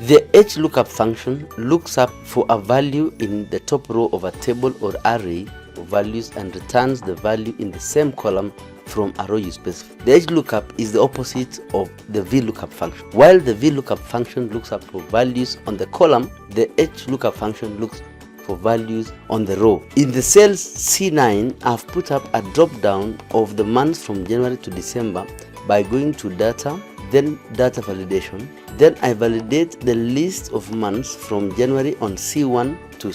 The HLOOKUP function looks up for a value in the top row of a table or array of values and returns the value in the same column from a row you specify. The HLOOKUP is the opposite of the VLOOKUP function. While the VLOOKUP function looks up for values on the column, the HLOOKUP function looks for values on the row. In the cells C9, I've put up a drop down of the months from January to December by going to data, then data validation. Then I validate the list of months from January on C1 to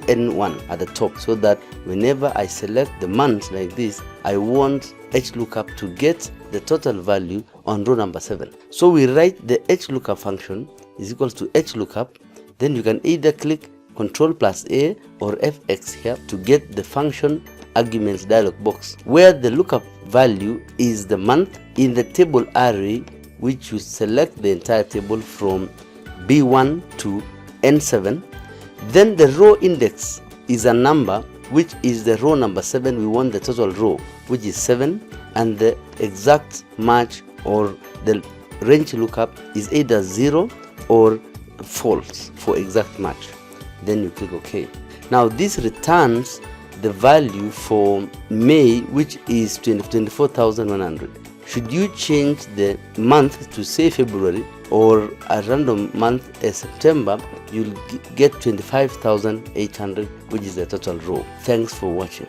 N1 at the top, so that whenever I select the months like this, I want HLOOKUP to get the total value on row number 7. So we write the HLOOKUP function is equals to HLOOKUP. Then you can either click Ctrl+A or FX here to get the function arguments dialog box, where the lookup value is the month in the table array, which you select the entire table from B1 to N7. Then the row index is a number, which is the row number 7. We want the total row, which is 7, and the exact match or the range lookup is either 0 or false for exact match. Then you click OK. Now this returns the value for May, which is 24,100. Should you change the month to say February or a random month as September, you'll get 25,800, which is the total row. Thanks for watching.